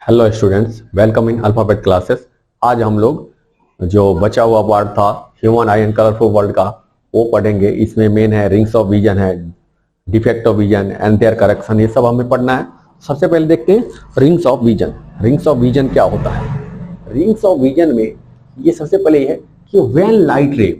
Hello students, welcome in alphabet classes. आज हम लोग जो बचा हुआ पार्ट था human eye and colourful world का वो पढ़ेंगे। इसमें मेन है रिंग्स ऑफ विजन है, defect of vision and their correction, ये सब हमें पढ़ना है। सबसे पहले देखते हैं rings of vision. Rings of vision क्या होता है? रिंग्स ऑफ विजन में ये सबसे पहले ये है कि when light ray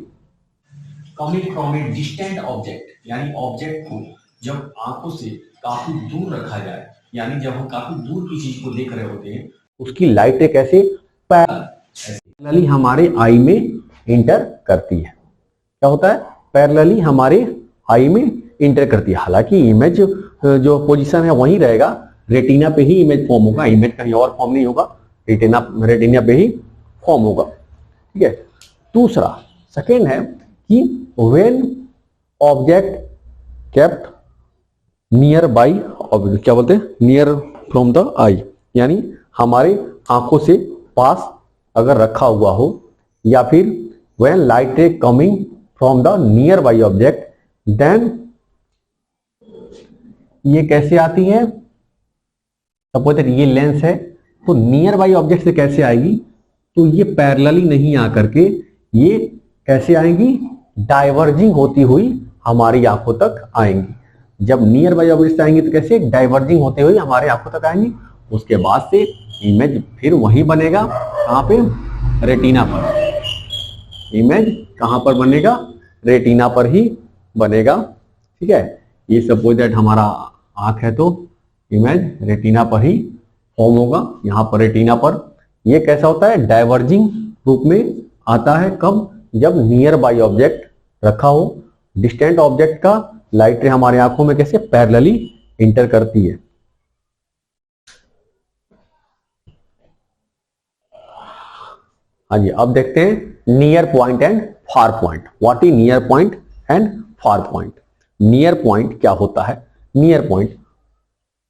coming from a distant object, यानी ऑब्जेक्ट को जब आंखों से काफी दूर रखा जाए, यानी जब हम काफी दूर की चीज को देख रहे होते हैं, उसकी लाइट रे कैसे पैरेलली हमारे आई में इंटर करती है। क्या होता है? पैरेलली हमारे आई में इंटर करती है। हालांकि इमेज जो पोजीशन है वही रहेगा, रेटिना पे ही इमेज फॉर्म होगा, इमेज कहीं और फॉर्म नहीं होगा, रेटिना पे ही फॉर्म होगा। ठीक है। दूसरा सेकेंड है कि when object kept near by, क्या बोलते हैं, नियर फ्रॉम द आई, यानी हमारे आंखों से पास अगर रखा हुआ हो, या फिर when light ray coming from the nearby object, then ये कैसे आती है? सपोज दैट ये लेंस है, तो नियर बाई ऑब्जेक्ट से कैसे आएगी? तो ये पैरेलली नहीं आकर के ये कैसे आएंगी? डाइवर्जिंग होती हुई हमारी आंखों तक आएंगी। जब नियर बाई ऑब्जेक्ट से आएंगी तो कैसे? डाइवर्जिंग होते हुए हमारे आंखों तक आएंगी। उसके बाद से इमेज फिर वही बनेगा, कहां पे? रेटिना पर। इमेज कहां पर बनेगा? रेटिना पर ही बनेगा। ठीक है। ये सपोज दैट हमारा आंख है तो इमेज रेटिना पर ही फॉर्म होगा, यहां पर रेटिना पर। ये कैसा होता है? डाइवर्जिंग रूप में आता है। कब? जब नियर बाई ऑब्जेक्ट रखा हो। डिस्टेंट ऑब्जेक्ट का लाइट रे हमारे आंखों में कैसे पैरेलली इंटर करती है। हाँ जी, अब देखते हैं near point and far point. What is near point and far point? Near point क्या होता है? नियर पॉइंट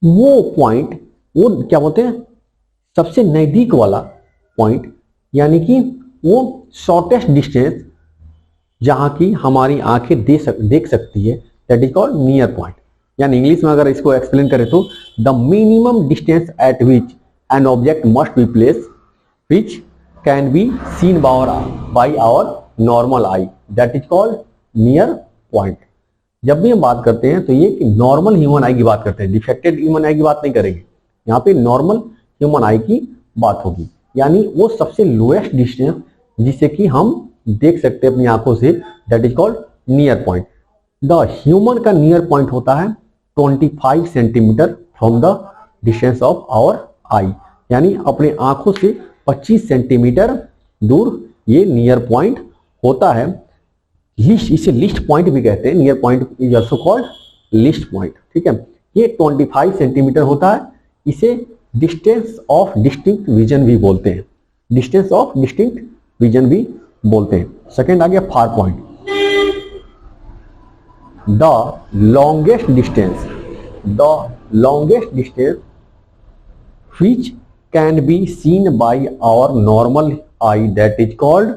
वो पॉइंट, वो क्या बोलते हैं, सबसे नजदीक वाला पॉइंट, यानी कि वो शॉर्टेस्ट डिस्टेंस जहां की हमारी आंखें देख सकती है, that is called near point. यानी इंग्लिश में अगर इसको एक्सप्लेन करें तो the minimum distance at which an object must be place which can be seen by our normal eye, that is called near point. जब भी हम बात करते हैं तो ये नॉर्मल ह्यूमन आई की बात करते हैं, डिफेक्टेड ह्यूमन आई की बात नहीं करेंगे। यहाँ पे नॉर्मल ह्यूमन आई की बात होगी, यानी वो सबसे लोएस्ट डिस्टेंस जिसे कि हम देख सकते हैं अपनी आंखों से, that is called near point. The human का नियर पॉइंट होता है 25 centimetre from the distance of our eye, यानी अपने आंखों से 25 सेंटीमीटर दूर ये नियर पॉइंट होता है। लिस्ट, इसे लिस्ट पॉइंट भी कहते हैं। Near point is also called list point. ठीक है। ये 25 सेंटीमीटर होता है। इसे डिस्टेंस ऑफ डिस्टिंक्ट विजन भी बोलते हैं, डिस्टेंस ऑफ डिस्टिंक्ट विजन भी बोलते हैं। सेकेंड आ गया far point. The longest distance which can be seen by our normal eye, that is called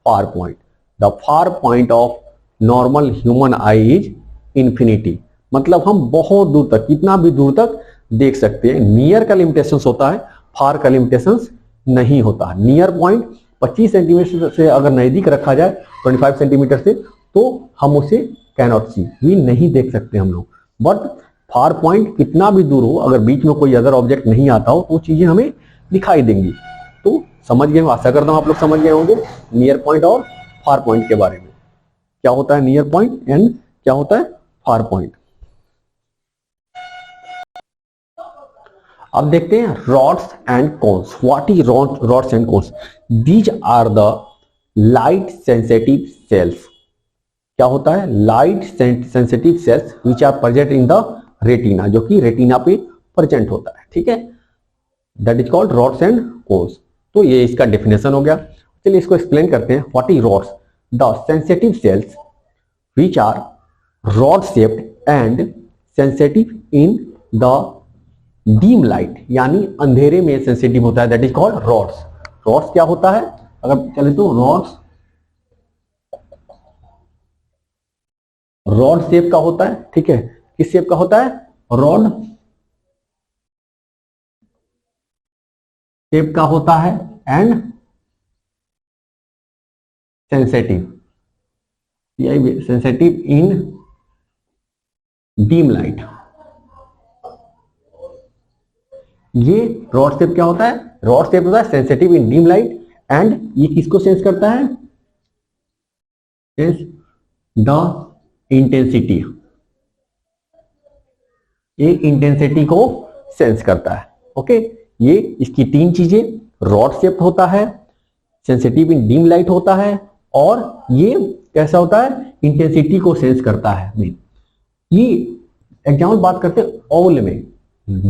far point. The far point of normal human eye is infinity, मतलब हम बहुत दूर तक, कितना भी दूर तक देख सकते हैं। नियर का लिमिटेशंस होता है, फार का लिमिटेशंस नहीं होता। नियर पॉइंट 25 सेंटीमीटर से अगर नजदीक रखा जाए 25 सेंटीमीटर से, तो हम उसे कैनॉट सी, भी नहीं देख सकते हम लोग। बट फार पॉइंट कितना भी दूर हो, अगर बीच में कोई अदर ऑब्जेक्ट नहीं आता हो, तो वो चीजें हमें दिखाई देंगी। तो समझ गए, आशा करता हूं आप लोग समझ गए होंगे नियर पॉइंट और फार पॉइंट के बारे में। क्या होता है नियर पॉइंट एंड क्या होता है फार पॉइंट। अब देखते हैं rods and cones. What is rods and cones? These are the light sensitive cells. क्या होता है? Light sensitive cells which are present in the retina, जो कि रेटिना पे प्रेजेंट होता है। ठीक है। That is called rods and cones. तो ये इसका डेफिनेशन हो गया। चलिए इसको एक्सप्लेन करते हैं। What is rods? The sensitive cells which are rod shaped and sensitive in the dim light, यानी अंधेरे में सेंसिटिव होता है, that is called rods. Rods क्या होता है? अगर चले तो रॉड शेप का होता है। ठीक है। किस शेप का होता है? रॉड शेप का होता है and sensitive, sensitive in dim light. ये रॉड शेप क्या होता है? रॉड शेप होता है sensitive in dim light and ये किसको सेंस करता है? सेंस द इंटेंसिटी, ये इंटेंसिटी को सेंस करता है। ओके, ये इसकी तीन चीजें, रॉड शेप होता है, सेंसिटिव इन डीम लाइट होता है और ये कैसा होता है? इंटेंसिटी को सेंस करता है। ये एग्जाम्पल बात करते हैं ऑल में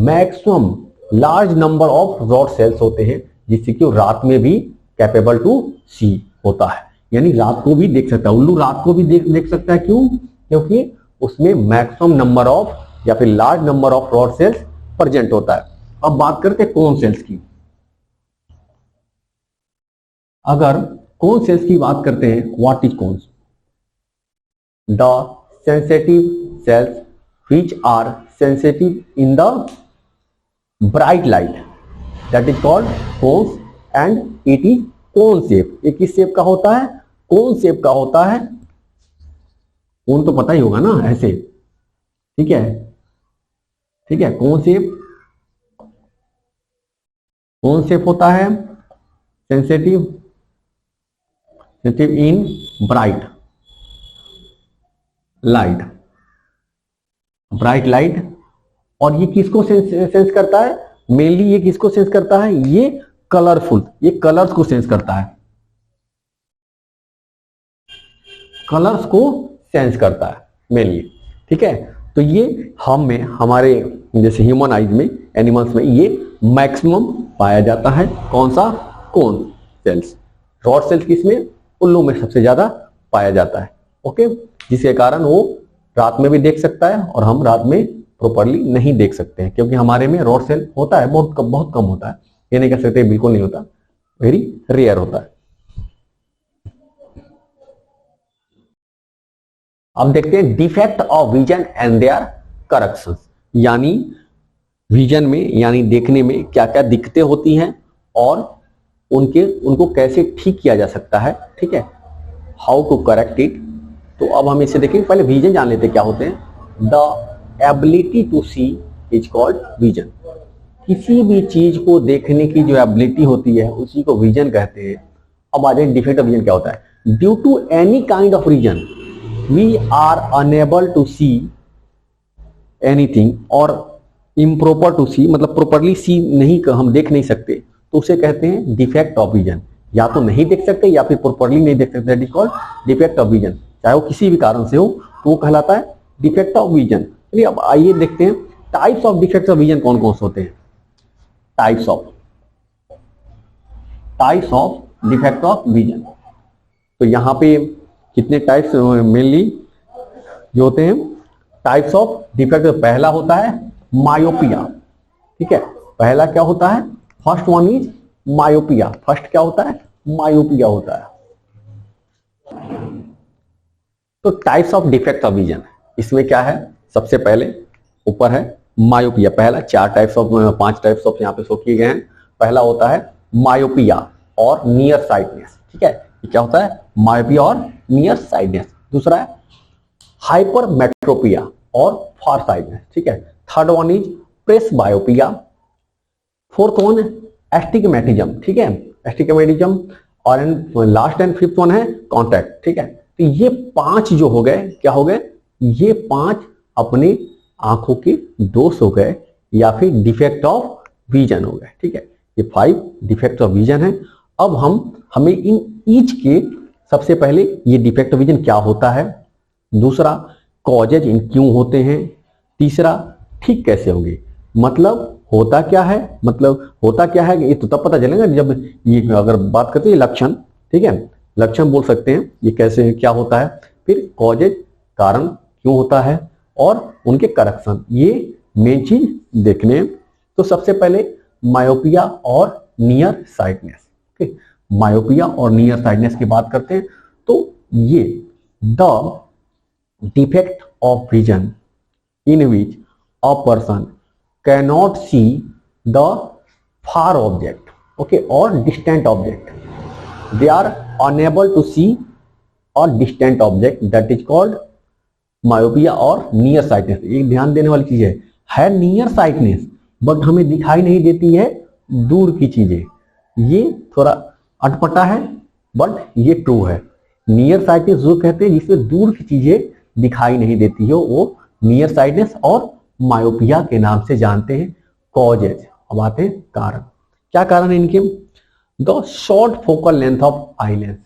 maximum large number of rod sales होते हैं जिससे कि रात में भी कैपेबल टू सी होता है, यानी रात को भी देख सकता है। उल्लू रात को भी देख सकता है। क्यों? क्योंकि उसमें मैक्सिमम नंबर ऑफ या फिर large number of rod cells present होता है। अब बात करते हैं कोन सेल्स की। अगर कोन सेल्स की बात करते हैं, what is cones? The sensitive cells which are sensitive in the bright light, that is called cones and it is cone shape। ये किस शेप का होता है? कोन शेप का होता है। कोन तो पता ही होगा ना, ऐसे, ठीक है, ठीक है। कोन शेप होता है सेंसिटिव इन ब्राइट लाइट और ये किसको सेंस करता है? मेनली ये किसको सेंस करता है? ये कलरफुल, ये कलर्स को सेंस करता है, कलर्स को सेंस करता है मेनली, ठीक है। तो ये हम में, हमारे जैसे ह्यूमन आइज में, एनिमल्स में ये मैक्सिमम पाया जाता है। कौन सा? Cone cells. रॉड सेल्स किसमें? उल्लू में सबसे ज्यादा पाया जाता है। ओके, जिसके कारण वो रात में भी देख सकता है और हम रात में प्रॉपर्ली नहीं देख सकते हैं क्योंकि हमारे में रॉड सेल होता है, बहुत कम होता है। ये नहीं कह सकते बिल्कुल नहीं होता, वेरी रेयर होता है। अब देखते हैं defect of vision and their corrections, यानी विजन में, यानी देखने में क्या क्या दिक्कतें होती हैं और उनको कैसे ठीक किया जा सकता है, ठीक है, हाउ टू करेक्ट इट। तो अब हम इसे देखेंगे। पहले विजन जान लेते क्या होते हैं। The ability to see is called vision. किसी भी चीज को देखने की जो एबिलिटी होती है उसी को विजन कहते हैं। अब आ जाए डिफेक्ट ऑफ विजन क्या होता है। Due to any kind of reason we are unable to see anything और इम्प्रॉपर टू सी, मतलब प्रॉपरली सी नहीं, हम देख नहीं सकते, तो उसे कहते हैं डिफेक्ट ऑफ विजन। या तो नहीं देख सकते या फिर प्रॉपरली नहीं देख सकते, that is called defect of vision. चाहे वो किसी भी कारण से हो तो वो कहलाता है डिफेक्ट ऑफ विजन। चलिए अब आइए देखते हैं types of defect of vision कौन कौन से होते हैं। Types of defect of vision. तो यहां पे कितने टाइप्स मेनली जो होते हैं टाइप्स ऑफ डिफेक्ट। पहला होता है मायोपिया, ठीक है। पहला क्या होता है? First one is myopia. First क्या होता है? मायोपिया होता है। तो types of defect of vision, इसमें क्या है? सबसे पहले ऊपर है मायोपिया। पहला 5 टाइप्स ऑफ यहाँ पे शो किए गए हैं। पहला होता है मायोपिया और नियर साइटनेस, ठीक है। ये क्या होता है? मायोपिया और नियर साइटनेस। दूसरा है हाइपरमेट्रोपिया और फार साइटनेस, ठीक है। Third one is presbyopia. Fourth one astigmatism, ठीक है, एस्टिग्मेटिज्म। और लास्ट एंड फिफ्थ वन है कॉन्टैक्ट, ठीक है। तो ये 5 जो हो गए, क्या हो गए? ये 5 अपने आंखों के दोष हो गए या फिर डिफेक्ट ऑफ विजन हो गए, ठीक है। ये 5 डिफेक्ट ऑफ विजन है। अब हमें इन ईच के सबसे पहले ये डिफेक्ट ऑफ विजन क्या होता है, दूसरा कॉजेज इन क्यों होते हैं, तीसरा ठीक कैसे होंगे, मतलब होता क्या है, ये तो तब पता चलेगा जब ये, अगर बात करते हैं लक्षण, ठीक है, लक्षण बोल सकते हैं ये कैसे क्या होता है, फिर कॉजेज कारण क्यों होता है और उनके करेक्शन, ये मेन चीज देखने हैं। तो सबसे पहले मायोपिया और नियर साइटनेस, ठीक, मायोपिया और नियर साइटनेस की बात करते हैं। तो ये the defect of vision in which a person cannot see the far object, okay, और distant object, they are unable to see और distant object, that is called myopia और नियर साइटनेस। एक ध्यान देने वाली चीज है नियर साइटनेस, बट हमें दिखाई नहीं देती है दूर की चीजें। ये थोड़ा अटपटा है, बट ये ट्रू है। नियर साइटनेस जो कहते हैं जिसमें दूर की चीजें दिखाई नहीं देती हो, वो नियर साइटनेस और मायोपिया के नाम से जानते हैं। कॉजेज, अब आते हैं कारण। क्या कारण है इनके? The short focal length of eye lens.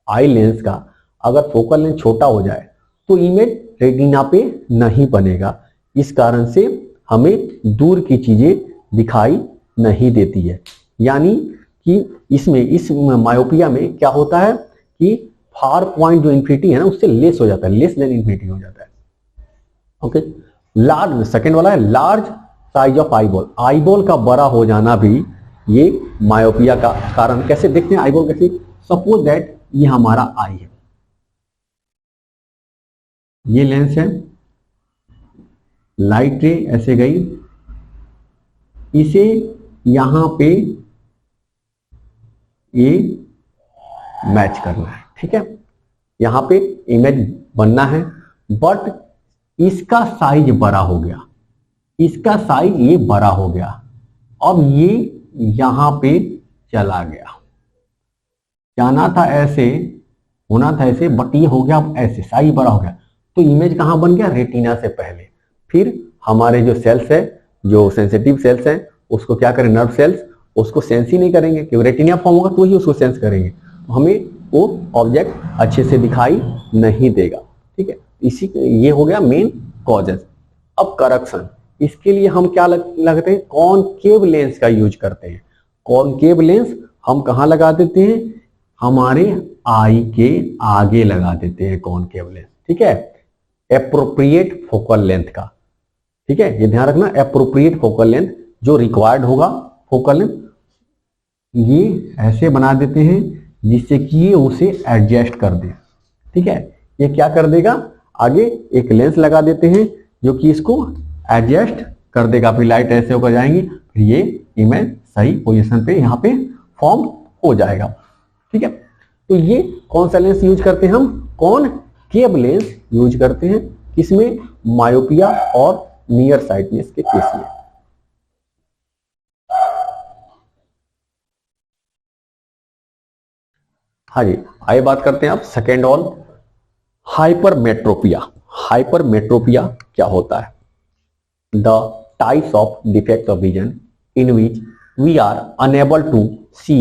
Eye lens का अगर फोकल लेंथ छोटा हो जाए तो इमेज रेटिना पे नहीं बनेगा। इस कारण से हमें दूर की चीजें दिखाई नहीं देती है। यानी कि इसमें, इस मायोपिया में क्या होता है कि फार पॉइंट जो इन्फिनिटी है ना, उससे लेस हो जाता है, लेस देन इन्फिनिटी हो जाता है। ओके, लार्ज, सेकेंड वाला है large size of eyeball. Eyeball का बड़ा हो जाना भी ये मायोपिया का कारण। कैसे देखते हैं आईबॉल कैसे? सपोज दैट ये हमारा आई है, ये लेंस है, लाइट रे ऐसे गई, इसे यहां पे ये मैच करना है, ठीक है, यहां पे इमेज बनना है, बट इसका साइज बड़ा हो गया, इसका साइज ये बड़ा हो गया, अब ये यहां पे चला गया। जाना था ऐसे, होना था ऐसे, बट ये हो गया अब ऐसे, साइज बड़ा हो गया, तो इमेज कहां बन गया? रेटिना से पहले। फिर हमारे जो सेल्स है, जो सेंसिटिव सेल्स हैं, उसको क्या करें, नर्व सेल्स, उसको सेंस ही नहीं करेंगे, क्योंकि रेटिना फॉर्म होगा तो ही उसको सेंस करेंगे, तो हमें वो ऑब्जेक्ट अच्छे से दिखाई नहीं देगा। ठीक है, इसी ये हो गया मेन कॉजेस। अब करेक्शन, इसके लिए हम क्या लगते हैं? कॉनकेव लेंस का यूज करते हैं। कॉनकेव लेंस हम कहां लगा देते हैं? हमारे आई के आगे लगा देते हैं कॉनकेव लेंस, ठीक है, एप्रोप्रिएट फोकल लेंथ का। ठीक है, ये ध्यान रखना, एप्रोप्रिएट फोकल लेंथ जो रिक्वायर्ड होगा फोकल लेंथ, ये ऐसे बना देते हैं जिससे कि ये उसे एडजस्ट कर दे। ठीक है, ये क्या कर देगा? आगे एक लेंस लगा देते हैं जो कि इसको एडजस्ट कर देगा। फिर लाइट ऐसे होकर जाएंगी, फिर ये इमेज सही पोजीशन पे यहाँ पे फॉर्म हो जाएगा। ठीक है, तो ये कौन सा लेंस यूज करते हैं हम? कॉनकेव लेंस यूज करते हैं, किसमें? मायोपिया और नियर साइटनेस के केस में। हाँ जी, आइए बात करते हैं अब सेकेंड ऑल, हाइपरमेट्रोपिया। हाइपरमेट्रोपिया क्या होता है? The types of defect of vision in which we are unable to see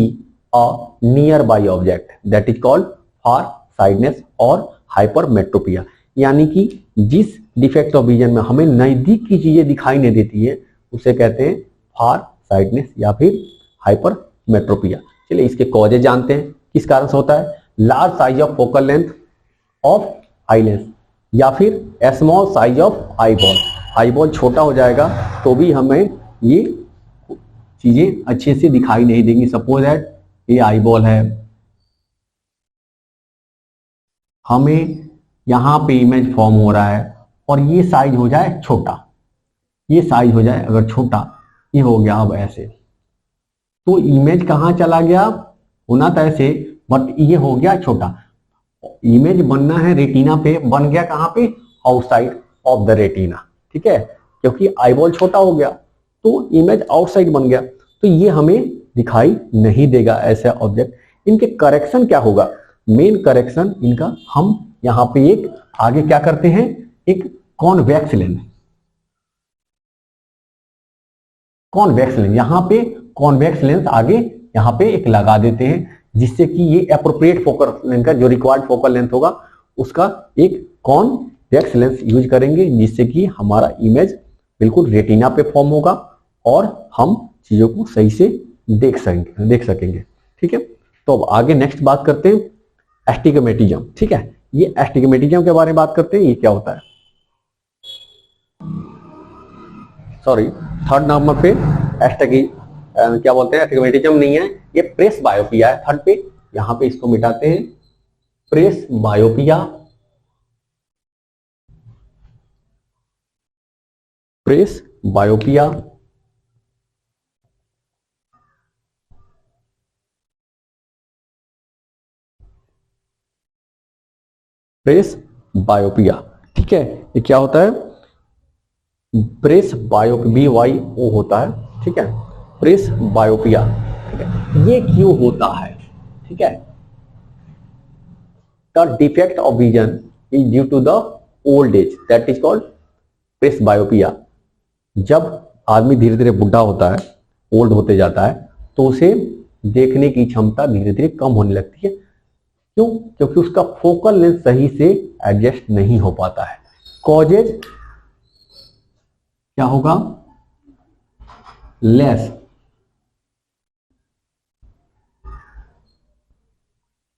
a nearby object, that is called farsightedness और हाइपरमेट्रोपिया। यानी कि जिस डिफेक्ट ऑफ विजन में हमें नजदीक की चीजें दिखाई नहीं देती है, उसे कहते हैं फार साइडनेस या फिर हाइपरमेट्रोपिया। चलिए इसके कॉजेज जानते हैं, किस कारण से होता है? Large size of focal length of eye lens, या फिर small size of eye ball. Eye ball छोटा हो जाएगा तो भी हमें ये चीजें अच्छे से दिखाई नहीं देंगी। सपोज दैट ये आई बॉल है, हमें यहां पे इमेज फॉर्म हो रहा है और ये साइज हो जाए छोटा, ये साइज हो जाए अगर छोटा, ये हो गया अब ऐसे, तो इमेज कहां चला गया? होना था ऐसे, बट ये हो गया छोटा। इमेज बनना है रेटिना पे, बन गया कहां पे? Outside of the retina. ठीक है, क्योंकि आईबॉल छोटा हो गया तो इमेज आउटसाइड बन गया, तो ये हमें दिखाई नहीं देगा ऐसा ऑब्जेक्ट। इनके करेक्शन क्या होगा? मेन करेक्शन इनका, हम यहां पे एक आगे क्या करते हैं, एक कॉन्वेक्स लेंस, कॉन्वेक्स लेंस यहां पे, कॉन्वेक्स लेंस आगे यहां पे एक लगा देते हैं, जिससे कि ये एप्रोप्रिएट फोकल लेंथ का जो रिक्वायर्ड फोकल लेंथ होगा उसका एक कॉन्वेक्स लेंस यूज करेंगे, जिससे कि हमारा इमेज बिल्कुल रेटिना पे फॉर्म होगा और हम चीजों को सही से देख सकेंगे। ठीक है, तो अब आगे नेक्स्ट बात करते हैं एस्टिग्मेटिज्म। ठीक है, ये एस्टिग्मेटिज्म के बारे में बात करते हैं, ये क्या होता है? सॉरी, थर्ड नंबर पे एस्टगी क्या बोलते हैं, एस्टिग्मेटिज्म नहीं है, ये प्रेस बायोपिया है थर्ड पे। यहां पे इसको मिटाते हैं, प्रेस बायोपिया, प्रेस बायोपिया प्रेस बायोपिया। ठीक है, ये क्या होता है? प्रेस बायोपिया, BYO होता है। ठीक है, प्रेस बायोपिया। ठीक है, ये क्यों होता है? ठीक है, the defect of vision is due to the old age, that is called presbyopia. जब आदमी धीरे धीरे बुढ़ा होता है, ओल्ड होते जाता है, तो उसे देखने की क्षमता धीरे धीरे कम होने लगती है। क्यों? क्योंकि उसका फोकल लेंथ सही से एडजस्ट नहीं हो पाता है। कॉजेज क्या होगा? Less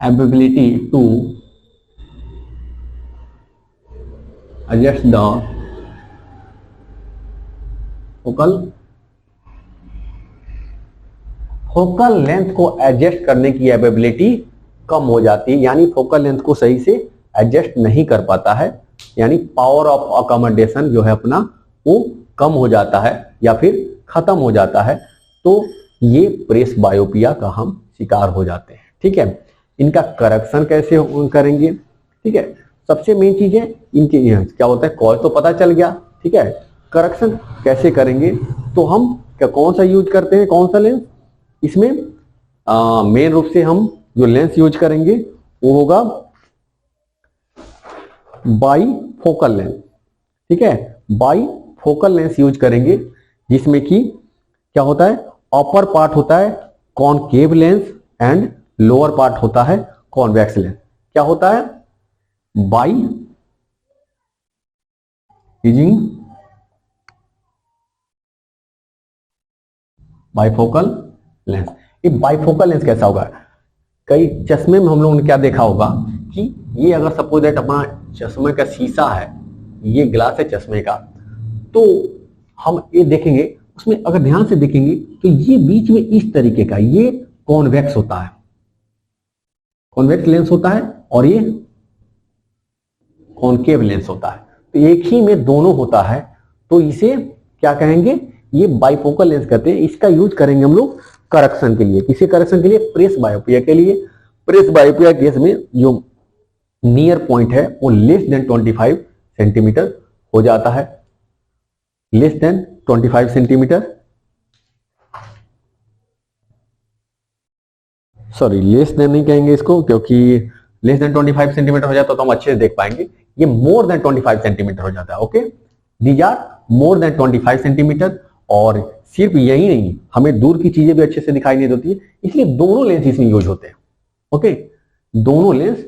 ability to adjust the focal length को एडजस्ट करने की एबिलिटी कम हो जाती है, यानी फोकल लेंथ को सही से एडजस्ट नहीं कर पाता है, यानी पावर ऑफ अकोमोडेशन जो है अपना वो कम हो जाता है या फिर खत्म हो जाता है। तो ये प्रेस बायोपिया का हम शिकार हो जाते हैं। ठीक है, इनका करेक्शन कैसे करेंगे? ठीक है, सबसे मेन चीज है इनके क्या होता है, कॉज तो पता चल गया। ठीक है, करेक्शन कैसे करेंगे? तो हम क्या कौन सा यूज करते हैं, कौन सा लेंस? इसमें मेन रूप से हम जो लेंस यूज करेंगे वो होगा बाई फोकल लेंस। ठीक है, बाई फोकल लेंस यूज करेंगे, जिसमें कि क्या होता है, अपर पार्ट होता है concave lens and lower part होता है कॉन्वेक्स लेंस। क्या होता है? By using bifocal lens. ये बाइफोकल लेंस कैसा होगा? कई चश्मे में हम लोगों ने क्या देखा होगा कि ये अगर सपोज दैट अपना चश्मे का शीशा है, ये ग्लास है चश्मे का, तो हम ये देखेंगे, उसमें अगर ध्यान से देखेंगे तो ये बीच में इस तरीके का ये कॉन्वेक्स होता है, कॉन्वेक्स लेंस होता है, और ये कॉनकेव लेंस होता है। तो एक ही में दोनों होता है, तो इसे क्या कहेंगे? ये बाइफोकल लेंस कहते हैं। इसका यूज करेंगे हम लोग करेक्शन के लिए। किसी करेक्शन के लिए? प्रेस बायोपिया के लिए। प्रेस बायोपिया केस में जो नियर पॉइंट है वो लेस देन 25 सेंटीमीटर हो जाता है, less than 25 centimetre, sorry less than नहीं कहेंगे इसको, क्योंकि लेस देन 25 सेंटीमीटर हो जाता तो हम अच्छे से देख पाएंगे। ये मोर देन 25 सेंटीमीटर हो जाता है। Okay, these are more than 25 centimetre. और सिर्फ यही नहीं, हमें दूर की चीजें भी अच्छे से दिखाई नहीं देती है, इसलिए दोनों लेंस इसमें यूज होते हैं। ओके, दोनों लेंस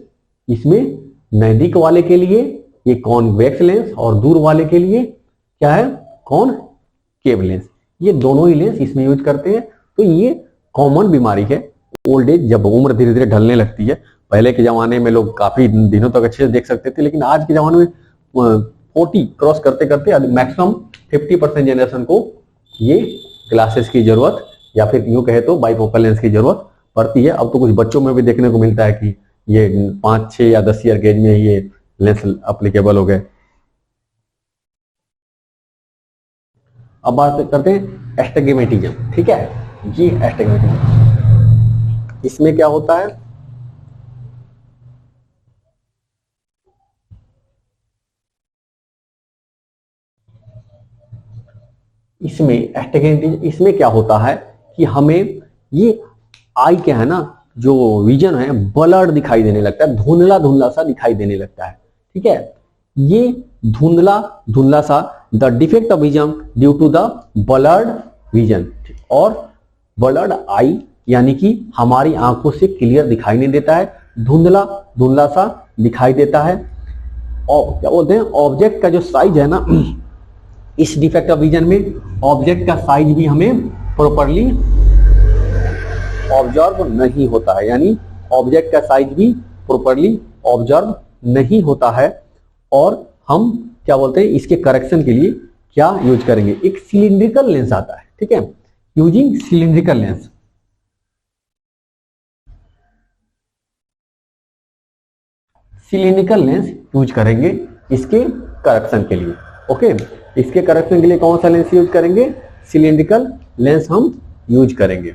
इसमें, नजदीक वाले के लिए ये कॉन्वेक्स लेंस और दूर वाले के लिए क्या है, कॉनकेव लेंस। ये दोनों ही लेंस इसमें यूज करते हैं। तो ये कॉमन बीमारी है ओल्ड एज, जब उम्र धीरे धीरे ढलने लगती है। पहले के जमाने में लोग काफी दिनों तक अच्छे से देख सकते थे, लेकिन आज के जमाने में 40 क्रॉस करते करते मैक्सिमम 50% जनरेशन को ये ग्लासेस की जरूरत या फिर यूं कहे तो बाइफोकल लेंस की जरूरत पड़ती है। अब तो कुछ बच्चों में भी देखने को मिलता है कि ये 5, 6 या 10 ईयर के एज में ये लेंस अप्लीकेबल हो गए। अब बात करते हैं एस्टिग्मेटिज्म। ठीक है, ये एस्टिग्मेटिज्म, इसमें क्या होता है? इसमें एस्टिग्मेटिज्म, इसमें क्या होता है कि हमें ये आई क्या है ना, जो विजन है ब्लर्ड दिखाई देने लगता है, धुंधला धुंधला सा दिखाई देने लगता है। ठीक है, ये धुंधला धुंधला सा, the defect of vision due to the blurred vision. और ब्लर्ड आई यानी कि हमारी आंखों से क्लियर दिखाई नहीं देता है, धुंधला धुंधला सा दिखाई देता है। और क्या बोलते हैं, ऑब्जेक्ट का जो साइज है ना, इस डिफेक्ट ऑफ विजन में ऑब्जेक्ट का साइज भी हमें प्रॉपर्ली ऑब्जर्व नहीं होता है, यानी ऑब्जेक्ट का साइज भी प्रॉपर्ली ऑब्जर्व नहीं होता है। और हम क्या बोलते हैं, इसके करेक्शन के लिए क्या यूज करेंगे? एक सिलिंड्रिकल लेंस आता है। ठीक है, using cylindrical lens, cylindrical lens use करेंगे इसके करेक्शन के लिए। ओके, इसके करेक्शन के लिए कौन सा लेंस यूज करेंगे? सिलिंड्रिकल लेंस हम यूज करेंगे।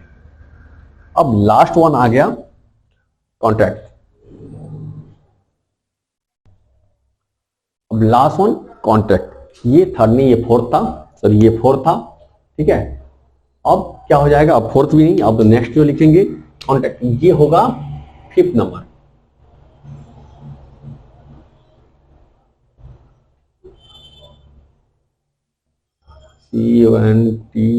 अब लास्ट वन आ गया कॉन्ट्रैक्ट। अब लास्ट वन कॉन्ट्रैक्ट, ये थर्ड नहीं, ये फोर्थ था, सॉरी ये फोर्थ था, ठीक है। अब क्या हो जाएगा, अब फोर्थ भी नहीं, अब नेक्स्ट जो लिखेंगे कॉन्ट्रैक्ट, ये होगा फिफ्थ नंबर। CONTA,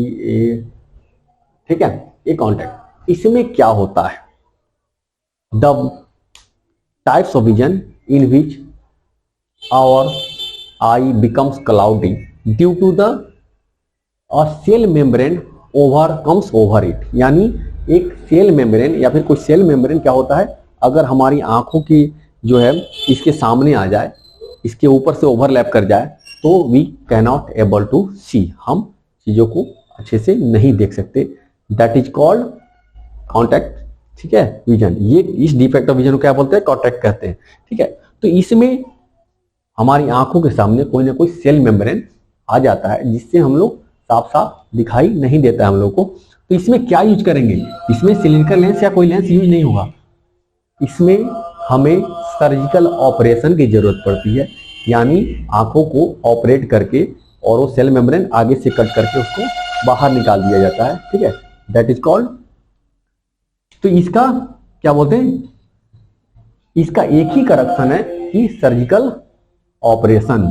ठीक है, ये कॉन्ट्रैक्ट। इसमें क्या होता है, the types of vision in which our eye becomes cloudy due to the cell membrane overcomes over it. यानी एक सेल मेम्ब्रेन या फिर कोई सेल मेम्ब्रेन क्या होता है, अगर हमारी आंखों की जो है इसके सामने आ जाए, इसके ऊपर से ओवरलैप कर जाए, तो we can not able to see, हम चीजों को अच्छे से नहीं देख सकते। दैट इज कॉल्ड कॉन्टैक्ट, ठीक है, विजन। ये इस डिफेक्ट ऑफ विजन को क्या बोलते हैं, कॉन्टैक्ट कहते हैं, ठीक है। तो इसमें हमारी आंखों के सामने कोई ना कोई सेल मेम्ब्रेन आ जाता है जिससे हम लोग साफ साफ दिखाई नहीं देता है हम लोग को। तो इसमें क्या यूज करेंगे, इसमें सिलिंड्रिकल लेंस या कोई लेंस यूज नहीं होगा, इसमें हमें सर्जिकल ऑपरेशन की जरूरत पड़ती है। यानी आंखों को ऑपरेट करके और वो सेल मेम्ब्रेन आगे से कट करके उसको बाहर निकाल दिया जाता है, ठीक है, दैट इज कॉल्ड। तो इसका क्या बोलते हैं, इसका एक ही करेक्शन है कि सर्जिकल ऑपरेशन।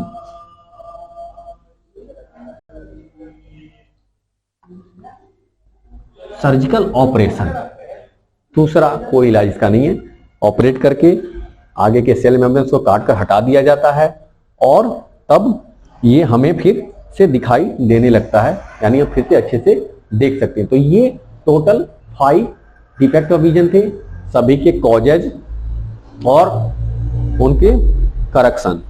सर्जिकल ऑपरेशन, दूसरा कोई इलाज इसका नहीं है। ऑपरेट करके आगे के सेल मेम्ब्रेन को काट कर हटा दिया जाता है और तब ये हमें फिर से दिखाई देने लगता है, यानी हम फिर से अच्छे से देख सकते हैं। तो ये टोटल 5 डिफेक्ट ऑफ विजन थे, सभी के कॉजेज और उनके करेक्शन।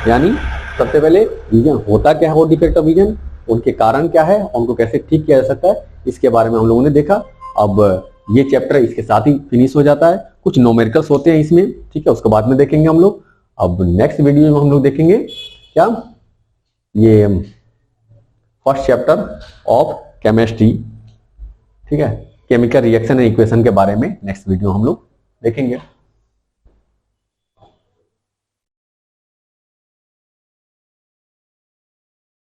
यानी सबसे पहले विजन होता क्या है, वो डिफेक्ट ऑफ विजन, उनके कारण क्या है, उनको कैसे ठीक किया जा सकता है, इसके बारे में हम लोगों ने देखा। अब ये चैप्टर इसके साथ ही फिनिश हो जाता है। कुछ न्यूमेरिकल्स होते हैं इसमें, ठीक है, उसके बाद में देखेंगे हम लोग। अब नेक्स्ट वीडियो में हम लोग देखेंगे क्या, ये फर्स्ट चैप्टर ऑफ केमिस्ट्री, ठीक है, केमिकल रिएक्शन एंड इक्वेशन के बारे में नेक्स्ट वीडियो हम लोग देखेंगे।